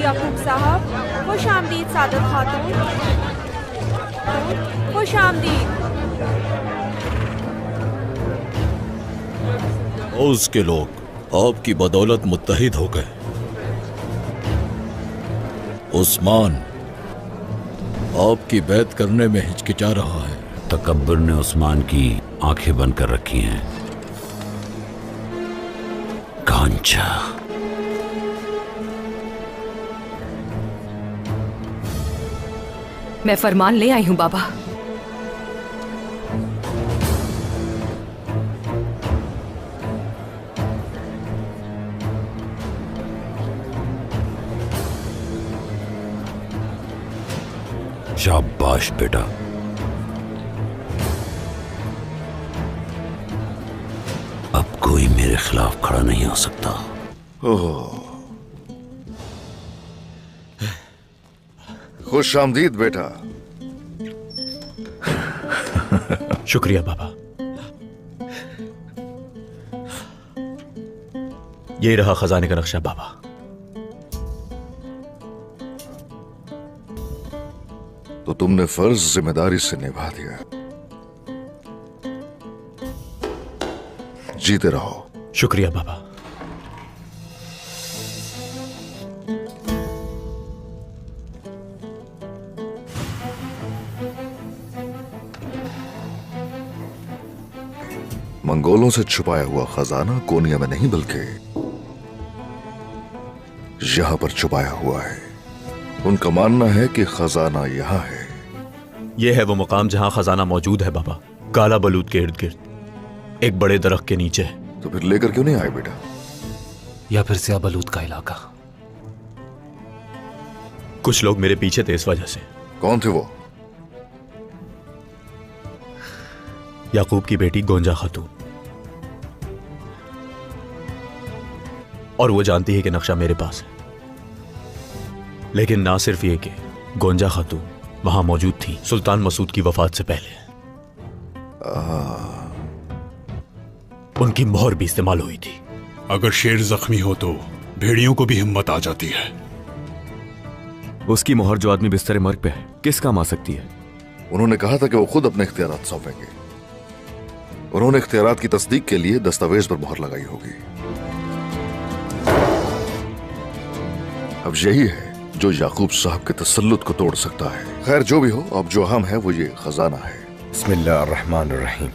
याकूब साहब, खुश आमदीद सादत खातून, खुश आमदीद। हौज के लोग आपकी बदौलत मुत्तहिद हो गए। उस्मान आपकी बैत करने में हिचकिचा रहा है। तकब्बुर ने उस्मान की आंखें बंद कर रखी हैं। कांचा मैं फरमान ले आई हूं बाबा। शाबाश बेटा। अब कोई मेरे खिलाफ खड़ा नहीं हो सकता। ओह, खुश आमदीद बेटा। शुक्रिया बाबा। ये रहा खजाने का नक्शा बाबा। तो तुमने फर्ज जिम्मेदारी से निभा दिया। जीते रहो। शुक्रिया बाबा। मंगोलों से छुपाया हुआ खजाना कोनिया में नहीं बल्कि यहां पर छुपाया हुआ है। उनका मानना है कि खजाना यहां है। यह है वो मुकाम जहां खजाना मौजूद है बाबा। काला बलूत के इर्द गिर्द एक बड़े दरख्त के नीचे। तो फिर लेकर क्यों नहीं आए बेटा? या फिर स्या बलूत का इलाका। कुछ लोग मेरे पीछे थे इस वजह से। कौन थे वो? याकूब की बेटी गोंजा खातून। और वो जानती है कि नक्शा मेरे पास है। लेकिन ना सिर्फ ये कि गोंजा खातून वहां मौजूद थी सुल्तान मसूद की वफात से पहले। उनकी मोहर भी इस्तेमाल हुई थी। अगर शेर जख्मी हो तो भेड़ियों को भी हिम्मत आ जाती है। उसकी मोहर जो आदमी बिस्तर मर्ग पे है किस काम आ सकती है? उन्होंने कहा था कि वो खुद अपने इख्तियारात सौंपेंगे। उन्होंने इख्तियारात की तस्दीक के लिए दस्तावेज पर मोहर लगाई होगी। अब यही है जो याकूब साहब के तसल्लुत को तोड़ सकता है। खैर जो भी हो, अब जो अहम है वो ये खजाना है। बिस्मिल्लाहिर्रहमानिर्रहीम।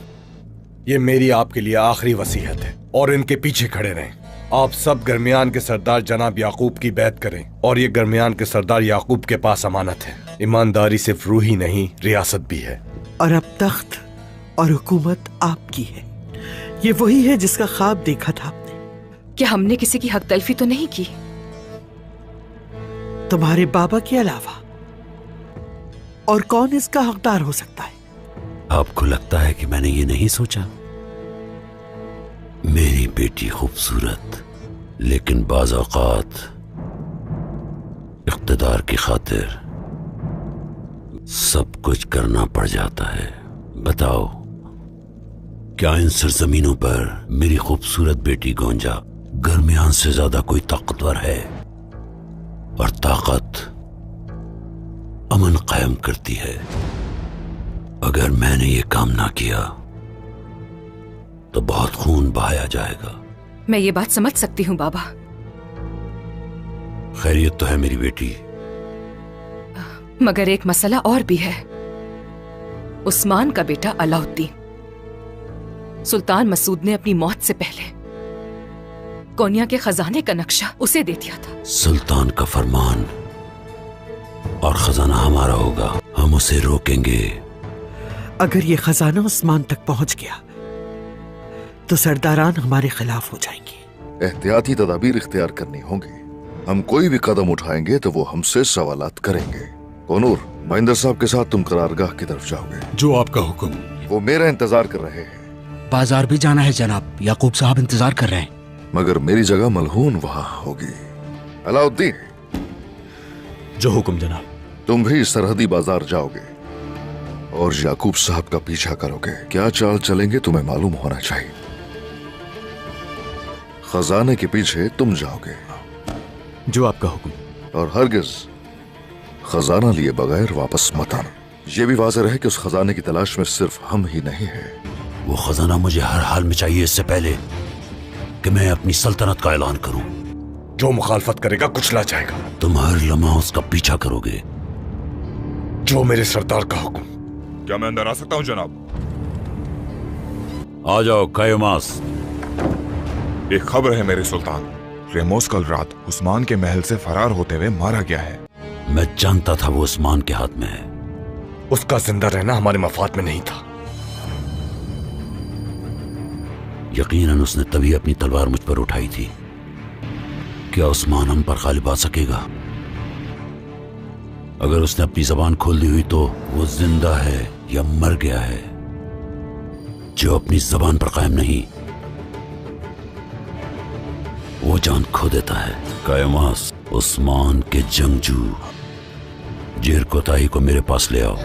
ये मेरी आपके लिए आखिरी वसीयत है और इनके पीछे खड़े रहें। आप सब गरमियान के सरदार जनाब याकूब की बैत करें और ये गरमियान के सरदार याकूब के पास अमानत है। ईमानदारी सिर्फ रूही नहीं, रियासत भी है। और अब तख्त और हुकूमत आपकी है। ये वही है जिसका ख्वाब देखा था आपने। क्या हमने किसी की हक तलफी तो नहीं की? तुम्हारे बाबा के अलावा और कौन इसका हकदार हो सकता है? आपको लगता है कि मैंने ये नहीं सोचा? मेरी बेटी खूबसूरत, लेकिन बाज़ औक़ात इक़्तिदार की खातिर सब कुछ करना पड़ जाता है। बताओ, क्या इन सरजमीनों पर मेरी खूबसूरत बेटी गोंजा गरमियान से ज्यादा कोई ताकतवर है? और ताकत अमन कायम करती है। अगर मैंने ये काम ना किया तो बहुत खून बहाया जाएगा। मैं ये बात समझ सकती हूँ बाबा। खैरियत तो है मेरी बेटी? मगर एक मसला और भी है। उस्मान का बेटा अलाउद्दीन सुल्तान मसूद ने अपनी मौत से पहले कोनिया के खजाने का नक्शा उसे दे दिया था। सुल्तान का फरमान और खजाना हमारा होगा, हम उसे रोकेंगे। अगर ये खजाना उस्मान तक पहुंच गया तो सरदारान हमारे खिलाफ हो जाएंगे। एहतियाती तदाबीर इख्तियार करनी होंगी। हम कोई भी कदम उठाएंगे तो वो हमसे सवालात करेंगे। कोनूर, महेंद्र साहब के साथ तुम करारगाह की तरफ जाओगे। जो आपका हुक्म। वो मेरा इंतजार कर रहे हैं। बाजार भी जाना है जनाब, याकूब साहब इंतजार कर रहे हैं। मगर मेरी जगह मलहून वहां होगी। अलाउद्दीन, जो हुक्म जनाब। तुम भी सरहदी बाजार जाओगे और याकूब साहब का पीछा करोगे। क्या चाल चलेंगे तुम्हें मालूम होना चाहिए। खजाने के पीछे तुम जाओगे। जो आपका हुक्म। और हरगिज खजाना लिए बगैर वापस मत आना। ये भी वाज़ेह रहे कि उस खजाने की तलाश में सिर्फ हम ही नहीं है। वो खजाना मुझे हर हाल में चाहिए, इससे पहले कि मैं अपनी सल्तनत का ऐलान करूं। जो मुखालफत करेगा कुचला जाएगा। तुम हर लम्हा उसका पीछा करोगे। जो मेरे सरदार का हुक्म। क्या मैं अंदर आ सकता हूं जनाब? आ जाओ कायोमास। एक खबर है मेरे सुल्तान, रेमोस कल रात उस्मान के महल से फरार होते हुए मारा गया है। मैं जानता था वो उस्मान के हाथ में है। उसका जिंदा रहना हमारे मफाद में नहीं था। यकीनन उसने तभी अपनी तलवार मुझ पर उठाई थी। क्या उस्मान हम पर गालिब आ सकेगा? अगर उसने अपनी जबान खोल दी हुई तो वो जिंदा है या मर गया है। जो अपनी जबान पर कायम नहीं, वो जान खो देता है। कायमास, उस्मान के जंगजू जेर कोताही को मेरे पास ले आओ।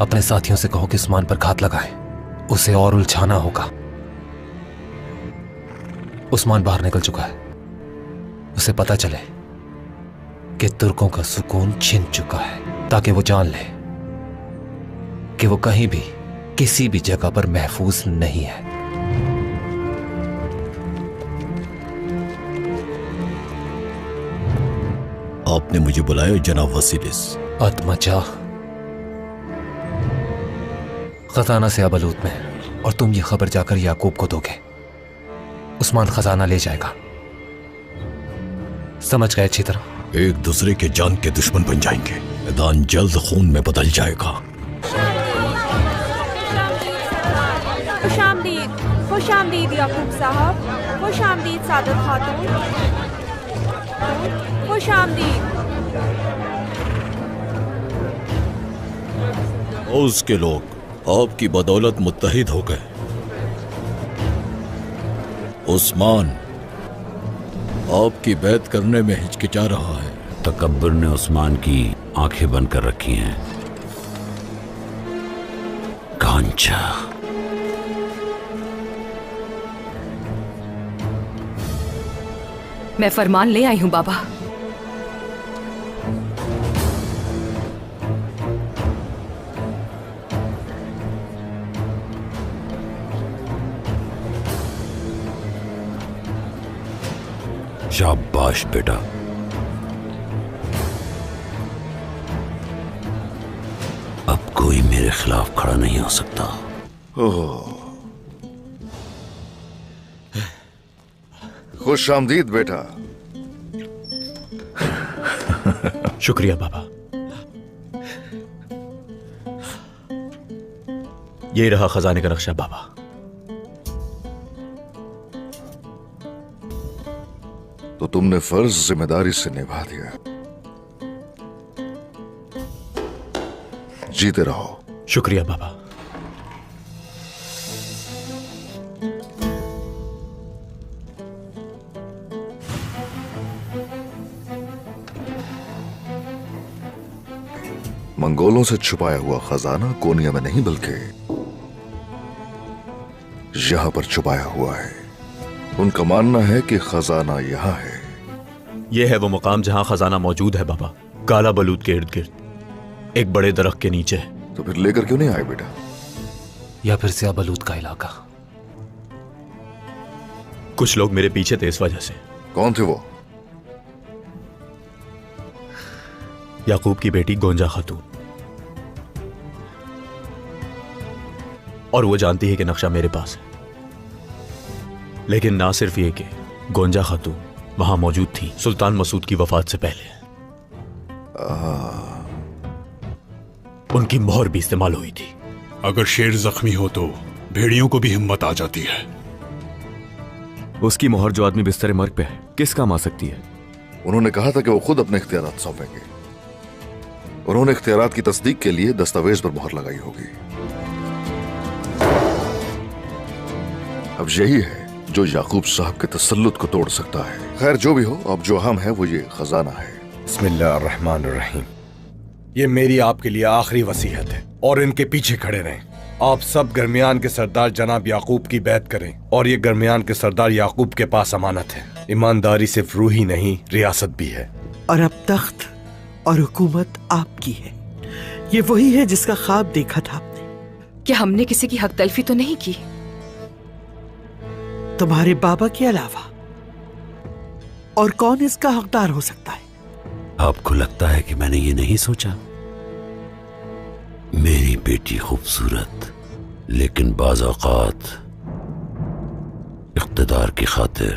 अपने साथियों से कहो कि उस्मान पर घात लगाएं, उसे और उलझाना होगा। उस्मान बाहर निकल चुका है। उसे पता चले कि तुर्कों का सुकून छिन चुका है, ताकि वो जान ले कि वो कहीं भी किसी भी जगह पर महफूज नहीं है। आपने मुझे बुलाया जनाब वसीलिस। अतमचा खजाना से बलूत में, और तुम ये खबर जाकर याकूब को दोगे। उस्मान खजाना ले जाएगा। समझ गए अच्छी तरह? एक दूसरे के जान के दुश्मन बन जाएंगे। मैदान जल्द खून में बदल जाएगा। खुशामदीद, खुशामदीद याकूब साहब, खुशामदीद सादत खातून, खुशामदीद। उसके लोग आपकी बदौलत मुत्तहिद हो गए। उस्मान आपकी बैत करने में हिचकिचा रहा है। तकब्बुर ने उस्मान की आंखें बंद कर रखी हैं। कांचा, मैं फरमान ले आई हूं बाबा। शाबाश बेटा। अब कोई मेरे खिलाफ खड़ा नहीं हो सकता। खुश आमदीद बेटा। शुक्रिया बाबा। ये रहा खजाने का नक्शा बाबा। तो तुमने फर्ज जिम्मेदारी से निभा दिया। जीते रहो। शुक्रिया बाबा। मंगोलों से छुपाया हुआ खजाना कोनिया में नहीं बल्कि यहां पर छुपाया हुआ है। उनका मानना है कि खजाना यहां है। यह है वो मुकाम जहां खजाना मौजूद है बाबा। काला बलूत के इर्द गिर्द, एक बड़े दरख्त के नीचे। तो फिर लेकर क्यों नहीं आए बेटा? या फिर से बलूत का इलाका? कुछ लोग मेरे पीछे थे इस वजह से। कौन थे वो? याकूब की बेटी गोंजा खातून। और वो जानती है कि नक्शा मेरे पास है। लेकिन ना सिर्फ ये कि गोंजा खातून वहां मौजूद थी सुल्तान मसूद की वफात से पहले। उनकी मोहर भी इस्तेमाल हुई थी। अगर शेर जख्मी हो तो भेड़ियों को भी हिम्मत आ जाती है। उसकी मोहर जो आदमी बिस्तर मर्ग पे है, किस काम आ सकती है? उन्होंने कहा था कि वो खुद अपने इख्तियारात सौंपेंगे। उन्होंने इख्तियारात की तस्दीक के लिए दस्तावेज पर मोहर लगाई होगी। अब यही है जो याकूब साहब के तसल्लुत को तोड़ सकता है। खैर जो भी हो, अब जो अहम है वो ये खजाना है। बिस्मिल्लाहिर्रहमानिर्रहीम। ये मेरी आपके लिए आखिरी वसीयत है और इनके पीछे खड़े रहें। आप सब गरमियान के सरदार जनाब याकूब की बैत करें और ये गरमियान के सरदार याकूब के पास अमानत है। ईमानदारी सिर्फ रूह ही नहीं, रियासत भी है। और अब तख्त और हुकूमत आपकी है। ये वही है जिसका ख्वाब देखा था आपने। क्या हमने किसी की हक तलफी तो नहीं की? तुम्हारे बाबा के अलावा और कौन इसका हकदार हो सकता है? आपको लगता है कि मैंने ये नहीं सोचा? मेरी बेटी खूबसूरत, लेकिन बाज़ औक़ात इक़्तिदार की खातिर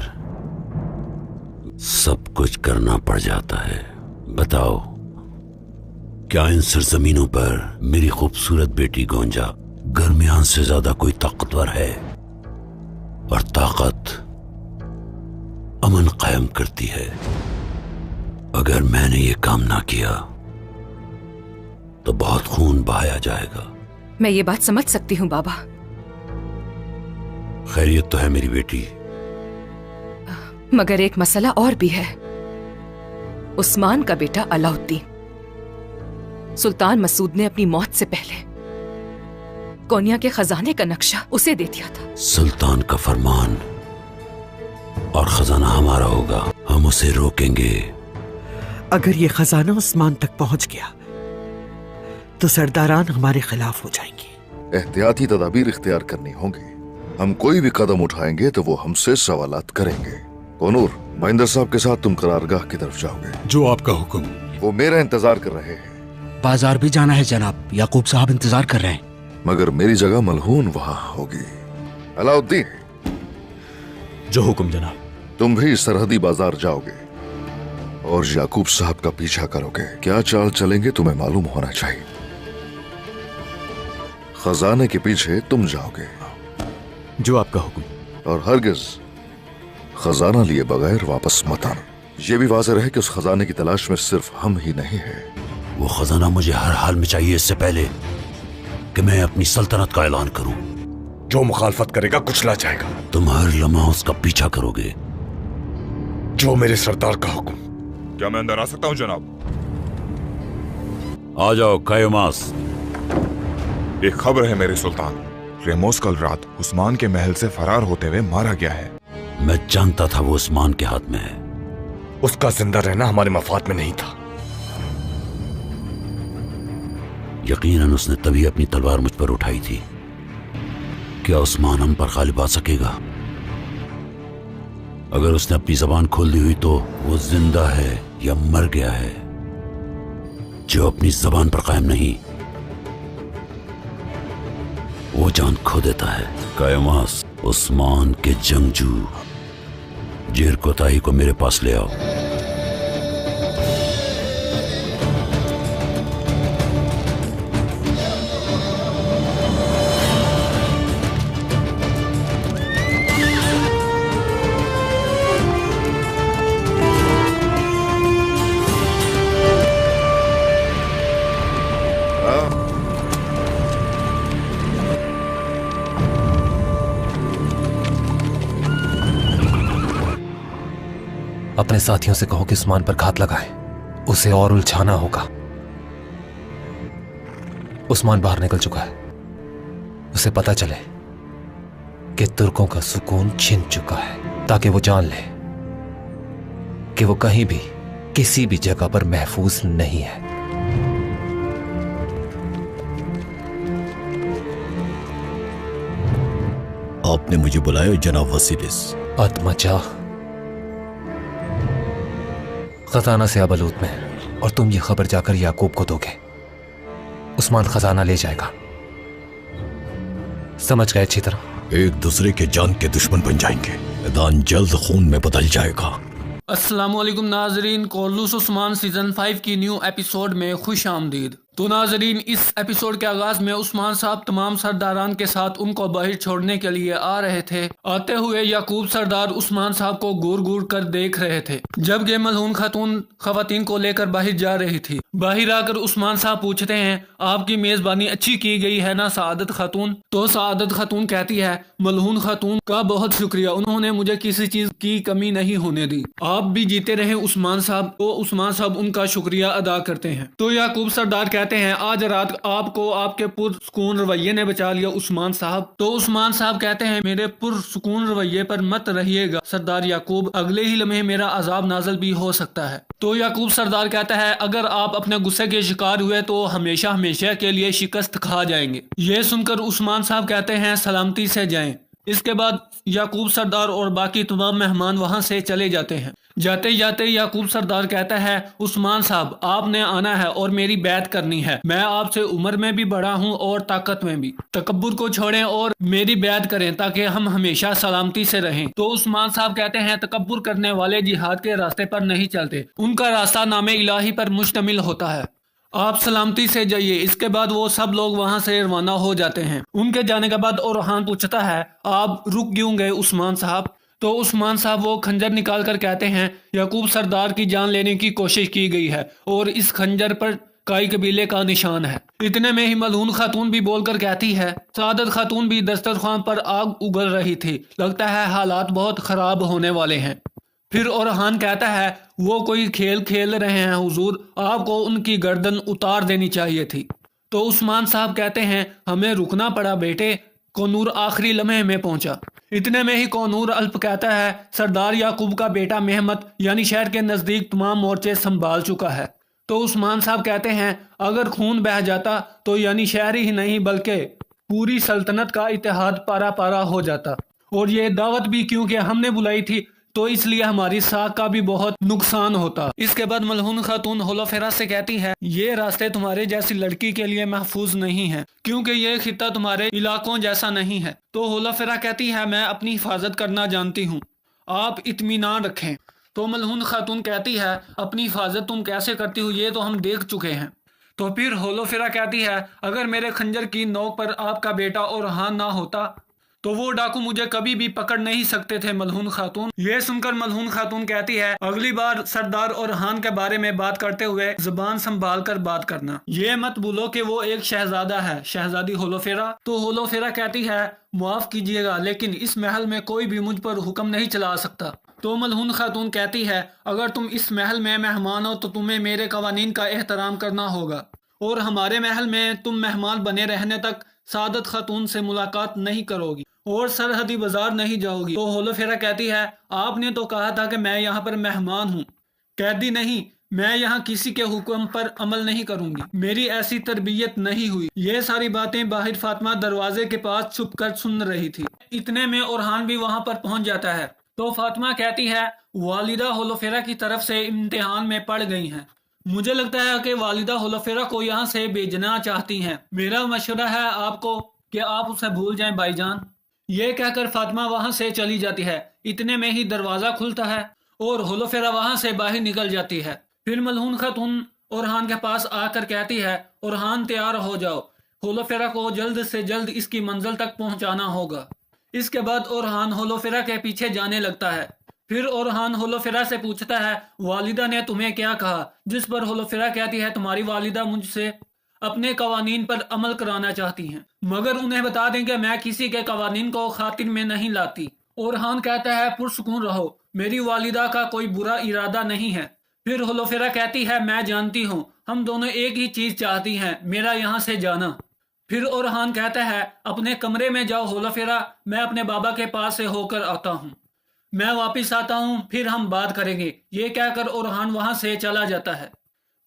सब कुछ करना पड़ जाता है। बताओ, क्या इन सरजमीनों पर मेरी खूबसूरत बेटी गोंजा गरमियान से ज्यादा कोई ताकतवर है? और ताकत अमन कायम करती है। अगर मैंने ये काम ना किया तो बहुत खून बहाया जाएगा। मैं ये बात समझ सकती हूँ बाबा। खैरियत तो है मेरी बेटी, मगर एक मसला और भी है। उस्मान का बेटा अलाउद्दीन, सुल्तान मसूद ने अपनी मौत से पहले कोनिया के खजाने का नक्शा उसे दे दिया था। सुल्तान का फरमान और खजाना हमारा होगा, हम उसे रोकेंगे। अगर ये खजाना उस्मान तक पहुंच गया तो सरदारान हमारे खिलाफ हो जाएंगे। एहतियाती तदाबीर इख्तियार करनी होंगी। हम कोई भी कदम उठाएंगे तो वो हमसे सवालात करेंगे। कोनूर, महेंद्र साहब के साथ तुम करारगाह की तरफ जाओगे। जो आपका हुक्म। वो मेरा इंतजार कर रहे हैं। बाजार भी जाना है जनाब, याकूब साहब इंतजार कर रहे हैं। मगर मेरी जगह मलहून वहां होगी। अलाउद्दीन, जो हुक्म जनाब। तुम भी सरहदी बाजार जाओगे और याकूब साहब का पीछा करोगे। क्या चाल चलेंगे तुम्हें मालूम होना चाहिए। खजाने के पीछे तुम जाओगे। जो आपका हुक्म। और हरगिज खजाना लिए बगैर वापस मत आना। ये भी वाज़ेह रहे कि उस खजाने की तलाश में सिर्फ हम ही नहीं है। वो खजाना मुझे हर हाल में चाहिए, इससे पहले कि मैं अपनी सल्तनत का ऐलान करूं। जो मुखालफत करेगा कुचला जाएगा। तुम हर लम्हा उसका पीछा करोगे। जो मेरे सरदार का हुक्म। क्या मैं अंदर आ सकता हूं जनाब? आ जाओ कायमास। एक खबर है मेरे सुल्तान, रेमोस कल रात उस्मान के महल से फरार होते हुए मारा गया है। मैं जानता था वो उस्मान के हाथ में है। उसका जिंदा रहना हमारे मफाद में नहीं था। यकीनन उसने तभी अपनी तलवार मुझ पर उठाई थी। क्या उस्मान हम पर गालिब आ सकेगा? अगर उसने अपनी जबान खोल दी हुई तो वो जिंदा है या मर गया है। जो अपनी जबान पर कायम नहीं, वो जान खो देता है। कायमास, उस्मान के जंगजू जेर कोताही को मेरे पास ले आओ। अपने साथियों से कहो कि उस्मान पर घात लगाए, उसे और उलझाना होगा। उस्मान बाहर निकल चुका है। उसे पता चले कि तुर्कों का सुकून छिन चुका है, ताकि वो जान ले कि वो कहीं भी किसी भी जगह पर महफूज नहीं है। आपने मुझे बुलाया जनाब वसीलिस। अतमचा खजाना से बलूत में, और तुम ये खबर जाकर याकूब को दोगे। उस्मान खजाना ले जाएगा। समझ गए अच्छी तरह? एक दूसरे के जान के दुश्मन बन जाएंगे। मैदान जल्द खून में बदल जाएगा। अस्सलामुअलैकुम नाजरीन, कोर्लूस उस्मान सीजन 5 की न्यू एपिसोड में खुश आमदीद। तो नाजरीन, इस एपिसोड के आगाज में उस्मान साहब तमाम सरदारान के साथ उनको बाहर छोड़ने के लिए आ रहे थे। आते हुए याकूब सरदार उस्मान साहब को घूर घूर कर देख रहे थे। जब ये मलहून खातून खवातीन को लेकर बाहर जा रही थी, बाहर आकर उस्मान साहब पूछते हैं, आपकी मेजबानी अच्छी की गई है ना सआदत खातून? तो सआदत खातून कहती है, मलहून खातून का बहुत शुक्रिया, उन्होंने मुझे किसी चीज की कमी नहीं होने दी। आप भी जीते रहे उस्मान साहब। तो उस्मान साहब उनका शुक्रिया अदा करते हैं। तो याकूब सरदार कहते हैं, आज रात आपको आपके पुरसुकून रवैये ने बचा लिया उस्मान साहब। तो उस्मान साहब कहते हैं, मेरे पुरसुकून रवैये पर मत रहिएगा सरदार याकूब, अगले ही लम्हे मेरा अजाब नाजल भी हो सकता है। तो याकूब सरदार कहता है, अगर आप अपने गुस्से के शिकार हुए तो हमेशा हमेशा के लिए शिकस्त खा जाएंगे। ये सुनकर उस्मान साहब कहते हैं, सलामती से जाएं। इसके बाद याकूब सरदार और बाकी तमाम मेहमान वहां से चले जाते हैं। जाते जाते याकूब सरदार कहता है, उस्मान साहब आपने आना है और मेरी बैत करनी है। मैं आपसे उम्र में भी बड़ा हूँ और ताकत में भी। तकब्बुर को छोड़ें और मेरी बैत करें ताकि हम हमेशा सलामती से रहें। तो उस्मान साहब कहते हैं, तकब्बुर करने वाले जिहाद के रास्ते पर नहीं चलते, उनका रास्ता नामे इलाही पर मुश्तमिल होता है। आप सलामती से जाइए। इसके बाद वो सब लोग वहां से रवाना हो जाते हैं। उनके जाने के बाद ओरहान पूछता है, आप रुक क्यों गए उस्मान साहब? तो उस्मान साहब वो खंजर निकाल कर कहते हैं, याकूब सरदार की जान लेने की कोशिश की गई है और इस खंजर पर काई कबीले का निशान है। इतने में ही मलहून खातून भी बोलकर कहती है, सआदत खातून भी दस्तरखान पर आग उगल रही थी, लगता है हालात बहुत खराब होने वाले हैं। फिर ओरहान कहता है, वो कोई खेल खेल रहे हैं हुजूर, आपको उनकी गर्दन उतार देनी चाहिए थी। तो उस्मान साहब कहते हैं, हमें रुकना पड़ा बेटे, कोनूर आखिरी लम्हे में पहुंचा। इतने में ही कोनूर अल्प कहता है, सरदार याकूब का बेटा मेहमत यानी शहर के नजदीक तमाम मोर्चे संभाल चुका है। तो उस्मान साहब कहते हैं, अगर खून बह जाता तो यानी शहर ही नहीं बल्कि पूरी सल्तनत का इत्तेहाद पारा पारा हो जाता। और ये दावत भी क्योंकि हमने बुलाई थी तो इसलिए हमारी साख का भी बहुत नुकसान होता। इसके बाद मलहून खातून होलोफेरा से कहती है, ये रास्ते तुम्हारे जैसी लड़की के लिए महफूज नहीं है क्योंकि ये खित्ता तुम्हारे इलाकों जैसा नहीं है। तो होलोफेरा कहती है, मैं अपनी हिफाजत करना जानती हूँ, आप इत्मीनान रखें। तो मलहून खातून कहती है, अपनी हिफाजत तुम कैसे करती हो ये तो हम देख चुके हैं। तो फिर होलोफेरा कहती है, अगर मेरे खंजर की नोक पर आपका बेटा ओरहान ना होता तो वो डाकू मुझे कभी भी पकड़ नहीं सकते थे मलहून खातून। ये सुनकर मलहून खातून कहती है, अगली बार सरदार ओरहान के बारे में बात करते हुए जुबान संभाल कर बात करना, ये मत भूलो कि वो एक शहजादा है, शहजादी होलोफेरा। तो होलोफेरा कहती है, माफ कीजिएगा लेकिन इस महल में कोई भी मुझ पर हुक्म नहीं चला सकता। तो मलहून खातून कहती है, अगर तुम इस महल में मेहमान हो तो तुम्हें मेरे कवानीन का एहतराम करना होगा और हमारे महल में तुम मेहमान बने रहने तक सादत खातून से मुलाकात नहीं करोगी और सरहदी बाजार नहीं जाओगी। तो होलोफेरा कहती है, आपने तो कहा था कि मैं यहाँ पर मेहमान हूँ, कैदी नहीं, मैं यहाँ किसी के हुक्म पर अमल नहीं करूंगी, मेरी ऐसी तरबियत नहीं हुई। ये सारी बातें बाहिर फातिमा दरवाजे के पास छुप कर सुन रही थी। इतने में ओरहान भी वहां पर पहुंच जाता है। तो फातिमा कहती है, वालिदा होलोफेरा की तरफ से इम्तिहान में पड़ गई हैं। मुझे लगता है कि वालिदा होलोफेरा को यहाँ से भेजना चाहती हैं। मेरा मशवरा है आपको कि आप उसे भूल जाएं भाईजान। ये कहकर फातिमा वहां से चली जाती है। इतने में ही दरवाजा खुलता है और होलोफेरा वहां से बाहर निकल जाती है। फिर मलहून खातून ओरहान के पास आकर कहती है, ओरहान तैयार हो जाओ, होलोफेरा को जल्द से जल्द इसकी मंजिल तक पहुंचाना होगा। इसके बाद ओरहान होलोफेरा के पीछे जाने लगता है। फिर ओरहान होलोफेरा से पूछता है, वालिदा ने तुम्हें क्या कहा? जिस पर होलोफेरा कहती है, तुम्हारी वालिदा मुझसे अपने कवानीन पर अमल कराना चाहती हैं, मगर उन्हें बता दें कि मैं किसी के कवानीन को खातिर में नहीं लाती। ओरहान कहता है, पुरसुकून रहो, मेरी वालिदा का कोई बुरा इरादा नहीं है। फिर होलोफेरा कहती है, मैं जानती हूँ, हम दोनों एक ही चीज चाहती हैं, मेरा यहाँ से जाना। फिर ओरहान कहता है, अपने कमरे में जाओ होलोफेरा, मैं अपने बाबा के पास से होकर आता हूँ, मैं वापिस आता हूँ, फिर हम बात करेंगे। ये कहकर ओरहान वहां से चला जाता है।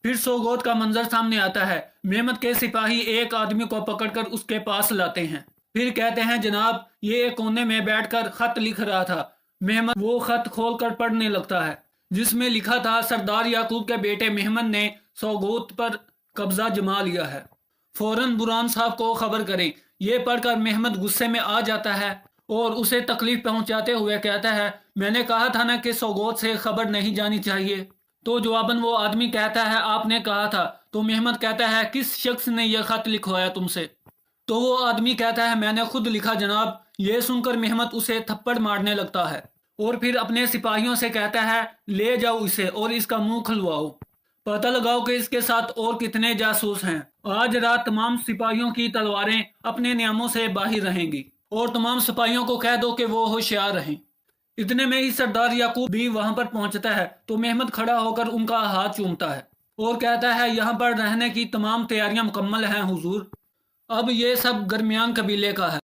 फिर सोगोत का मंजर सामने आता है। मेहमत के सिपाही एक आदमी को पकड़कर उसके पास लाते हैं। फिर कहते हैं, जनाब ये एक कोने में बैठकर खत लिख रहा था। मेहमत वो खत खोलकर पढ़ने लगता है, जिसमें लिखा था, सरदार याकूब के बेटे मेहमत ने सोगोत पर कब्जा जमा लिया है, फौरन बुरान साहब को खबर करें। ये पढ़कर मेहमत गुस्से में आ जाता है और उसे तकलीफ पहुंचाते हुए कहता है, मैंने कहा था ना कि सोगोत से खबर नहीं जानी चाहिए। तो जवाबन वो आदमी कहता है आपने कहा था। तो मेहमद कहता है किस शख्स ने यह खत लिखवाया तुमसे? तो वो आदमी कहता है मैंने खुद लिखा जनाब। ये सुनकर मेहमद उसे थप्पड़ मारने लगता है और फिर अपने सिपाहियों से कहता है ले जाओ इसे और इसका मुंह खुलवाओ, पता लगाओ कि इसके साथ और कितने जासूस हैं। आज रात तमाम सिपाहियों की तलवारें अपने नियमों से बाहर रहेंगी और तमाम सिपाहियों को कह दो कि वो होशियार रहें। इतने में ही सरदार याकूब भी वहां पर पहुंचता है तो मेहमद खड़ा होकर उनका हाथ चूमता है और कहता है यहाँ पर रहने की तमाम तैयारियां मुकम्मल हैं हुजूर। अब ये सब गरमियान कबीले का है।